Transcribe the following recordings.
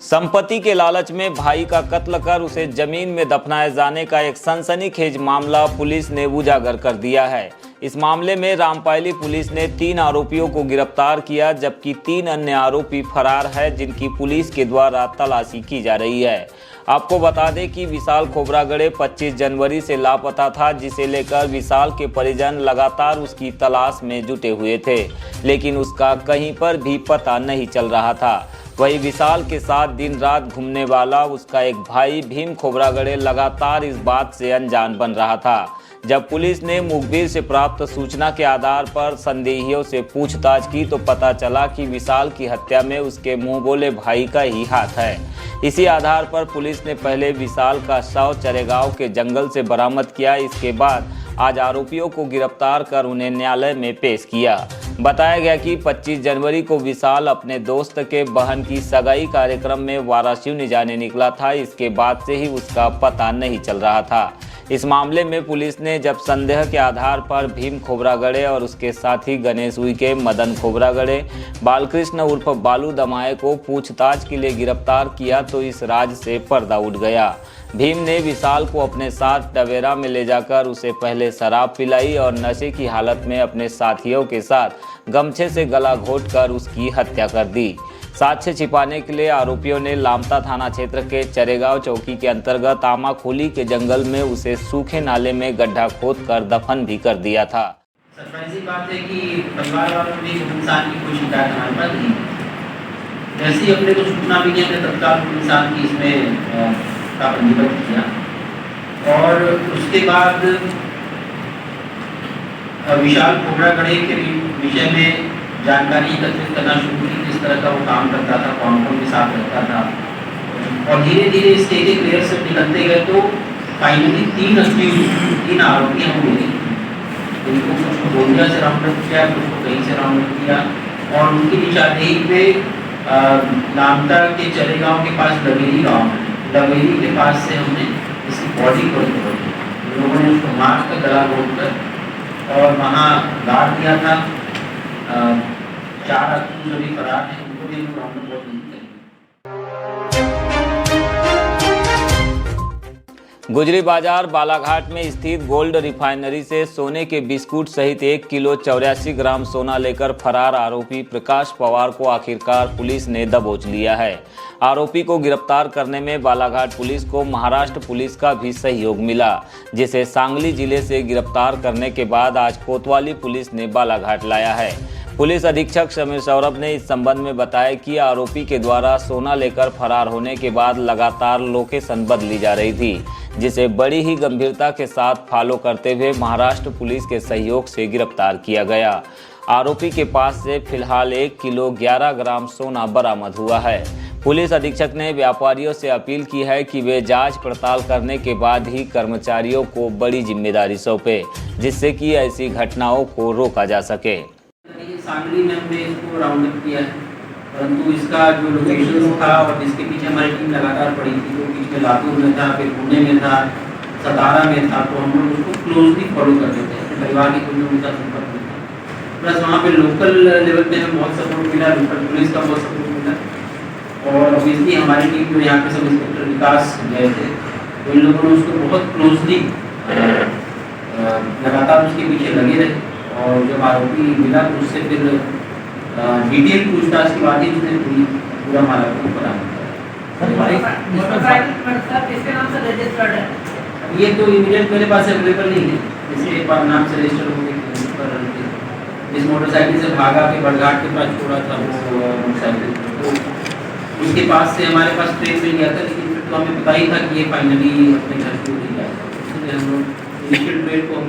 संपत्ति के लालच में भाई का कत्ल कर उसे जमीन में दफनाए जाने का एक सनसनीखेज मामला पुलिस ने उजागर कर दिया है। इस मामले में रामपायली पुलिस ने 3 आरोपियों को गिरफ्तार किया, जबकि 3 अन्य आरोपी फरार है, जिनकी पुलिस के द्वारा तलाशी की जा रही है। आपको बता दें कि विशाल खोबरागड़े 25 जनवरी से लापता था, जिसे लेकर विशाल के परिजन लगातार उसकी तलाश में जुटे हुए थे, लेकिन उसका कहीं पर भी पता नहीं चल रहा था। वही विशाल के साथ दिन रात घूमने वाला उसका एक भाई भीम खोबरागड़े लगातार इस बात से अनजान बन रहा था। जब पुलिस ने मुखबिर से प्राप्त सूचना के आधार पर संदेहियों से पूछताछ की तो पता चला कि विशाल की हत्या में उसके मुंह बोले भाई का ही हाथ है। इसी आधार पर पुलिस ने पहले विशाल का शव चरेगांव के जंगल से बरामद किया। इसके बाद आज आरोपियों को गिरफ्तार कर उन्हें न्यायालय में पेश किया। बताया गया कि 25 जनवरी को विशाल अपने दोस्त के बहन की सगाई कार्यक्रम में वाराणसी जाने निकला था। इसके बाद से ही उसका पता नहीं चल रहा था। इस मामले में पुलिस ने जब संदेह के आधार पर भीम खोबरागड़े और उसके साथी गणेश उइके, मदन खोबरागड़े, बालकृष्ण उर्फ बालू दमाए को पूछताछ के लिए गिरफ्तार किया तो इस राज से पर्दा उठ गया। भीम ने विशाल को अपने साथ टवेरा में ले जाकर उसे पहले शराब पिलाई और नशे की हालत में अपने साथियों के साथ गमछे से गला घोंटकर उसकी हत्या कर दी। साक्ष्य छिपाने के लिए आरोपियों ने लामता थाना क्षेत्र के चरेगांव चौकी के अंतर्गत आमाखोली के जंगल में उसे सूखे नाले में गड्ढा खोदकर दफन भी कर दिया था। सरप्राइजिंग बात है कि परिवार वालों ने इंसान की कोई शिकायत हमारे पास नहीं। जैसे ही अपने को सूचना मिली हमने तत्काल इंसान की इसमें का पंजीबद्ध किया और उसके बाद विशाल खोबरागड़े के विषय में जानकारी एकत्रित करना शुरू की, किस तरह का वो काम करता था, कौन कौन के साथ रहता था, और धीरे धीरे इसके एक लेयर से निकलते गए तो फाइनली 3 आरोपी हम मिले, जिनको कुछ को गोंदिया से राउंड अप किया, कुछ को कहीं से राउंड अप किया और उनकी निशानदेही पे नामता के चरेगांव के पास लवेरी गाँव है, लवेरी के पास से हमने इसकी बॉडी को रिकवर किया। लोगों ने उसको मार कर गला घोंटकर और वहाँ गाड़ दिया था। 4 आदमी जो भी फरार हैं उनको भी हम राउंड अप नहीं करेंगे। गुजरी बाजार बालाघाट में स्थित गोल्ड रिफाइनरी से सोने के बिस्कुट सहित 1 किलो 84 ग्राम सोना लेकर फरार आरोपी प्रकाश पवार को आखिरकार पुलिस ने दबोच लिया है। आरोपी को गिरफ्तार करने में बालाघाट पुलिस को महाराष्ट्र पुलिस का भी सहयोग मिला, जिसे सांगली जिले से गिरफ्तार करने के बाद आज कोतवाली पुलिस ने बालाघाट लाया है। पुलिस अधीक्षक समीर सौरभ ने इस संबंध में बताया कि आरोपी के द्वारा सोना लेकर फरार होने के बाद लगातार लोकेशन बदली जा रही थी, जिसे बड़ी ही गंभीरता के साथ फॉलो करते हुए महाराष्ट्र पुलिस के सहयोग से गिरफ्तार किया गया। आरोपी के पास से फिलहाल 1 किलो 11 ग्राम सोना बरामद हुआ है। पुलिस अधीक्षक ने व्यापारियों से अपील की है कि वे जांच पड़ताल करने के बाद ही कर्मचारियों को बड़ी जिम्मेदारी सौंपे, जिससे कि ऐसी घटनाओं को रोका जा सके। सांगली में हमने इसको राउंड अप किया है, परंतु इसका जो लोकेशन था और जिसके पीछे हमारी टीम लगातार पड़ी थी, तो बीच में लातूर में था, फिर पुणे में था, सतारा में था, तो हम लोग उसको क्लोजली फॉलो कर रहे थे। अपने परिवार के कोई उनका संपर्क नहीं था, प्लस वहाँ पे लोकल लेवल पे हमें बहुत सपोर्ट मिला, लोकल पुलिस का बहुत सपोर्ट मिला और ऑब्वियसली हमारी टीम जो यहाँ के सब इंस्पेक्टर विकास गए थे, तो इन लोगों ने उसको बहुत क्लोजली लगातार उसके पीछे लगे रहे और जब आरोपी मिला तो उससे फिर डिटेल पूछताछ के बाद ही उसने पूरा मामला को बरामद किया। ये तो इमीडिएट मेरे पास अवेलेबल नहीं है, इसके नाम से रजिस्टर हो गई। जिस मोटरसाइकिल से भागा के बड़घाट के पास छोड़ा था वो मोटरसाइकिल, तो उसके पास से हमारे पास ट्रेन मिल गया था, लेकिन फिर तो हमें पता ही था कि ये फाइनली अपने घर को नहीं जाएगा, इसलिए हम लोग इनिशियल ट्रेन को हम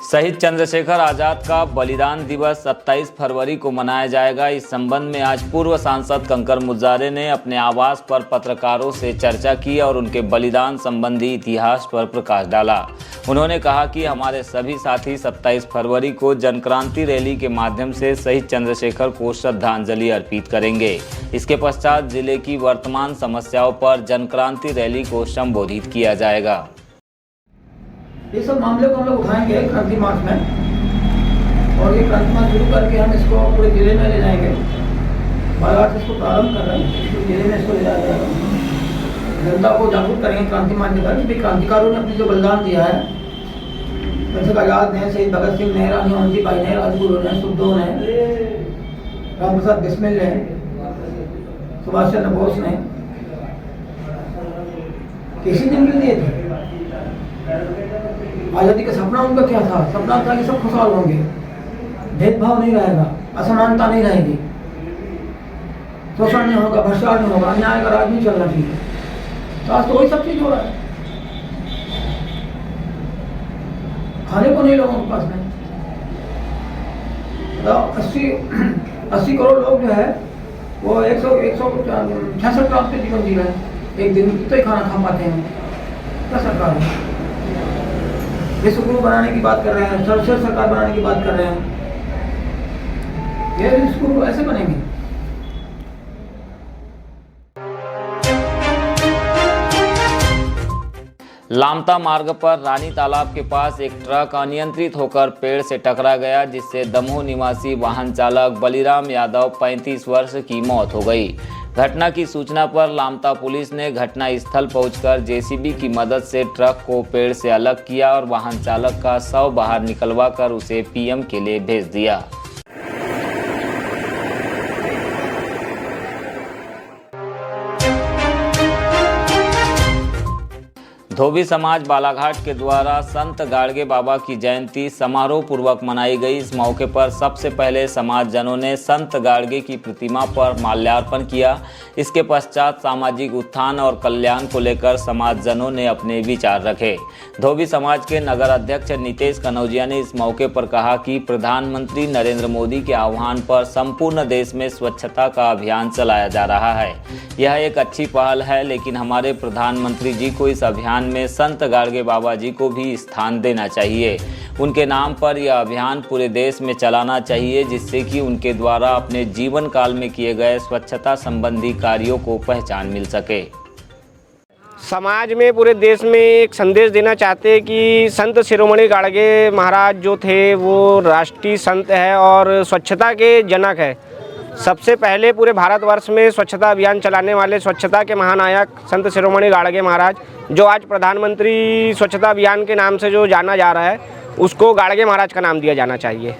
शहीद चंद्रशेखर आजाद का बलिदान दिवस 27 फरवरी को मनाया जाएगा। इस संबंध में आज पूर्व सांसद कंकर मुजारे ने अपने आवास पर पत्रकारों से चर्चा की और उनके बलिदान संबंधी इतिहास पर प्रकाश डाला। उन्होंने कहा कि हमारे सभी साथी 27 फरवरी को जनक्रांति रैली के माध्यम से शहीद चंद्रशेखर को श्रद्धांजलि अर्पित करेंगे। इसके पश्चात जिले की वर्तमान समस्याओं पर जनक्रांति रैली को संबोधित किया जाएगा। ये सब मामले को हम लोग उठाएंगे क्रांति मार्च में। और ये कार्यक्रम शुरू करके हम इसको पूरे जिले में ले जाएंगे। बालाघाट से इसको प्रारंभ कर रहे हैं, इसको जिले में इसको ले जाया जाएगा। जनता को जागरूक करेंगे क्रांति मान लेकर कि क्रांतिकारों ने अपनी जो बलिदान दिया है, जैसे आज़ाद हैं, शहीद भगत सिंह ने, रानी मोहन जी भाई ने, राजगुरु ने, सुखदेव ने, राम प्रसाद बिस्मिल ने, सुभाष चंद्र बोस ने, किसी दिन के लिए थे। आज़ादी का सपना उनका क्या था? सपना था कि सब खुशहाल होंगे, भेदभाव नहीं रहेगा, असमानता नहीं रहेगी, शोषण नहीं होगा, भ्रष्टाचार नहीं होगा, अन्याय का राज नहीं चलना चाहिए। तो आज तो वही सब चीज हो रहा है। खाने को नहीं लोगों के पास नहीं। तो 80 करोड़ लोग जो है वो 166 ग्राम पे जीवन जी रहे हैं। एक दिन कितना ही खाना खा पाते हैं? क्या सरकार है? विश्वगुरु बनाने की बात कर रहे हैं, सर्वश्रेष्ठ सरकार बनाने की बात कर रहे हैं। ये विश्वगुरु ऐसे बनेंगे? लामता मार्ग पर रानी तालाब के पास एक ट्रक अनियंत्रित होकर पेड़ से टकरा गया, जिससे दमोह निवासी वाहन चालक बलिराम यादव 35 वर्ष की मौत हो गई। घटना की सूचना पर लामता पुलिस ने घटना स्थल पहुंचकर जेसीबी की मदद से ट्रक को पेड़ से अलग किया और वाहन चालक का शव बाहर निकलवाकर उसे पीएम के लिए भेज दिया। धोबी समाज बालाघाट के द्वारा संत गाड़गे बाबा की जयंती समारोह पूर्वक मनाई गई। इस मौके पर सबसे पहले समाज जनों ने संत गाड़गे की प्रतिमा पर माल्यार्पण किया। इसके पश्चात सामाजिक उत्थान और कल्याण को लेकर समाज जनों ने अपने विचार रखे। धोबी समाज के नगर अध्यक्ष नितेश कनौजिया ने इस मौके पर कहा कि प्रधानमंत्री नरेंद्र मोदी के आह्वान पर संपूर्ण देश में स्वच्छता का अभियान चलाया जा रहा है। यह एक अच्छी पहल है, लेकिन हमारे प्रधानमंत्री जी को इस अभियान में संत गाड़गे बाबा जी को भी स्थान देना चाहिए। उनके नाम पर यह अभियान पूरे देश में चलाना चाहिए, जिससे कि उनके द्वारा अपने जीवन काल में किए गए स्वच्छता संबंधी कार्यों को पहचान मिल सके। समाज में पूरे देश में एक संदेश देना चाहते हैं कि संत शिरोमणि गाड़गे महाराज जो थे वो राष्ट्रीय संत है और स्वच्छता के जनक है। सबसे पहले पूरे भारतवर्ष में स्वच्छता अभियान चलाने वाले स्वच्छता के महानायक संत शिरोमणि गाड़गे महाराज, जो आज प्रधानमंत्री स्वच्छता अभियान के नाम से जो जाना जा रहा है, उसको गाड़गे महाराज का नाम दिया जाना चाहिए।